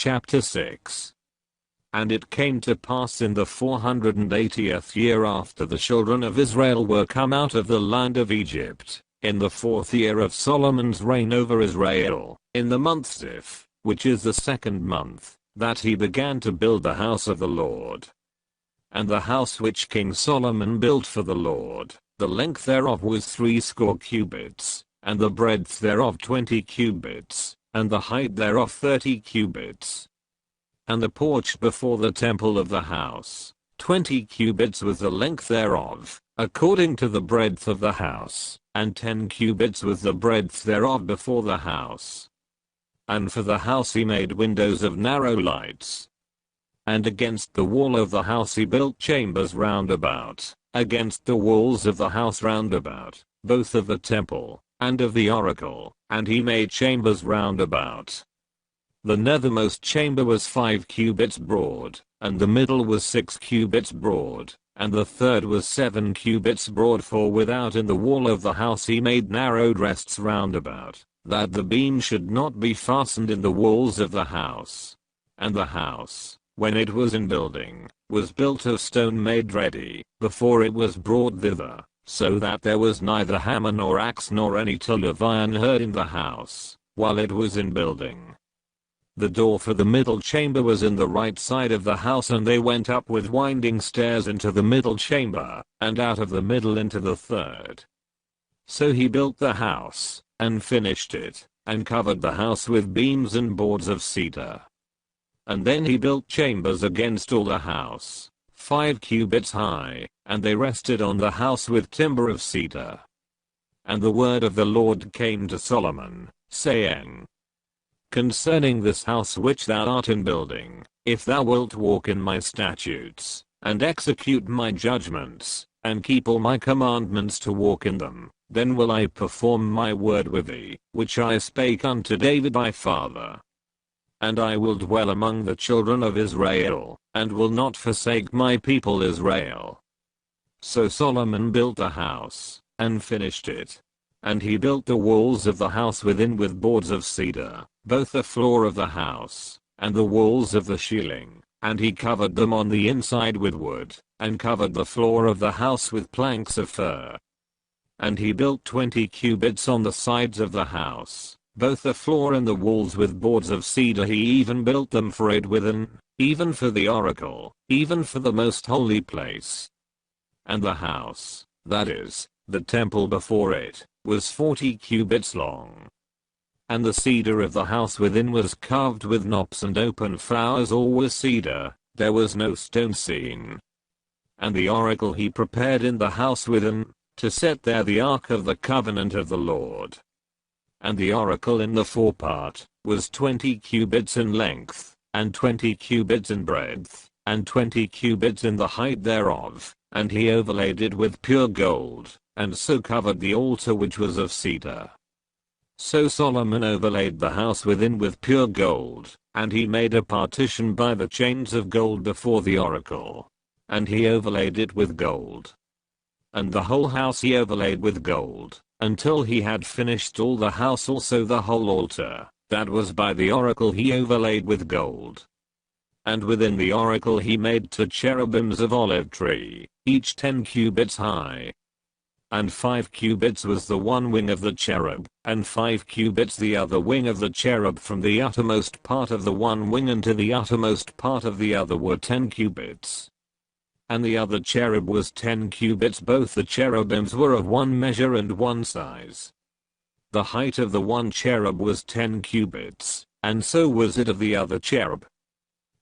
Chapter 6. And it came to pass in the 480th year after the children of Israel were come out of the land of Egypt, in the 4th year of Solomon's reign over Israel, in the month Ziph, which is the 2nd month, that he began to build the house of the Lord. And the house which King Solomon built for the Lord, the length thereof was 80 cubits, and the breadth thereof 20 cubits, and the height thereof 30 cubits. And the porch before the temple of the house, 20 cubits was the length thereof, according to the breadth of the house, and 10 cubits was the breadth thereof before the house. And for the house he made windows of narrow lights. And against the wall of the house he built chambers round about, against the walls of the house round about, both of the temple, and of the oracle, and he made chambers round about. The nethermost chamber was 5 cubits broad, and the middle was 6 cubits broad, and the third was 7 cubits broad, for without in the wall of the house he made narrowed rests round about, that the beam should not be fastened in the walls of the house. And the house, when it was in building, was built of stone made ready, before it was brought thither, so that there was neither hammer nor axe nor any tool of iron heard in the house, while it was in building. The door for the middle chamber was in the right side of the house, and they went up with winding stairs into the middle chamber, and out of the middle into the third. So he built the house, and finished it, and covered the house with beams and boards of cedar. And then he built chambers against all the house, 5 cubits high, and they rested on the house with timber of cedar. And the word of the Lord came to Solomon, saying, Concerning this house which thou art in building, if thou wilt walk in my statutes, and execute my judgments, and keep all my commandments to walk in them, then will I perform my word with thee, which I spake unto David thy father. And I will dwell among the children of Israel, and will not forsake my people Israel. So Solomon built the house, and finished it. And he built the walls of the house within with boards of cedar, both the floor of the house, and the walls of the ceiling, and he covered them on the inside with wood, and covered the floor of the house with planks of fir. And he built 20 cubits on the sides of the house, both the floor and the walls with boards of cedar. He even built them for it within, even for the oracle, even for the most holy place. And the house, that is, the temple before it, was 40 cubits long. And the cedar of the house within was carved with knops and open flowers, all was cedar, there was no stone seen. And the oracle he prepared in the house within, to set there the ark of the covenant of the Lord. And the oracle in the forepart, was 20 cubits in length, and 20 cubits in breadth, and 20 cubits in the height thereof, and he overlaid it with pure gold, and so covered the altar which was of cedar. So Solomon overlaid the house within with pure gold, and he made a partition by the chains of gold before the oracle. And he overlaid it with gold. And the whole house he overlaid with gold, until he had finished all the house, also the whole altar, that was by the oracle he overlaid with gold. And within the oracle he made 2 cherubims of olive tree, each 10 cubits high. And 5 cubits was the one wing of the cherub, and 5 cubits the other wing of the cherub. From the uttermost part of the one wing unto the uttermost part of the other were 10 cubits. And the other cherub was 10 cubits. Both the cherubims were of one measure and one size. The height of the one cherub was 10 cubits, and so was it of the other cherub.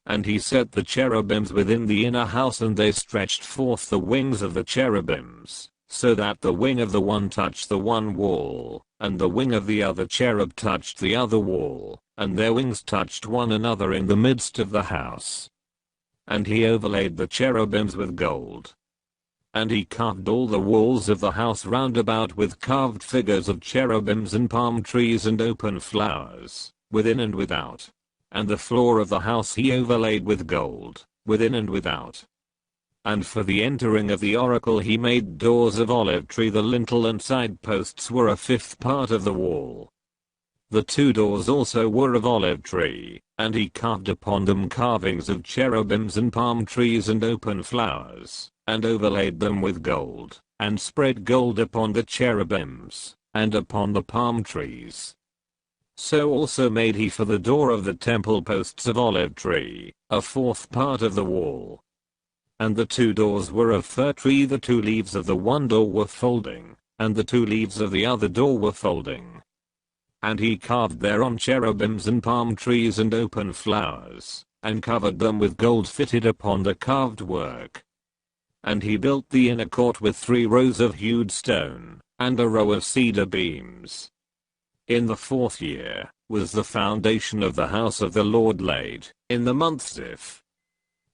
And he set the cherubims within the inner house, and they stretched forth the wings of the cherubims, so that the wing of the one touched the one wall, and the wing of the other cherub touched the other wall, and their wings touched one another in the midst of the house. And he overlaid the cherubims with gold. And he carved all the walls of the house round about with carved figures of cherubims and palm trees and open flowers, within and without. And the floor of the house he overlaid with gold, within and without. And for the entering of the oracle he made doors of olive tree. The lintel and side posts were a 5th part of the wall. The 2 doors also were of olive tree, And he carved upon them carvings of cherubims and palm trees and open flowers, and overlaid them with gold, and spread gold upon the cherubims, and upon the palm trees. So also made he for the door of the temple posts of olive tree, a fourth part of the wall. And the two doors were of fir tree, the two leaves of the one door were folding, and the two leaves of the other door were folding. And he carved thereon cherubims and palm trees and open flowers, and covered them with gold fitted upon the carved work. And he built the inner court with 3 rows of hewed stone, and a row of cedar beams. In the 4th year, was the foundation of the house of the Lord laid, in the month Ziph.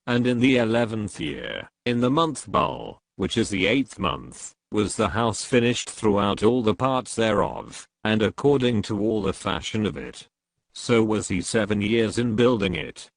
And in the 11th year, in the month Bul, which is the 8th month, was the house finished throughout all the parts thereof, and according to all the fashion of it. So was he 7 years in building it.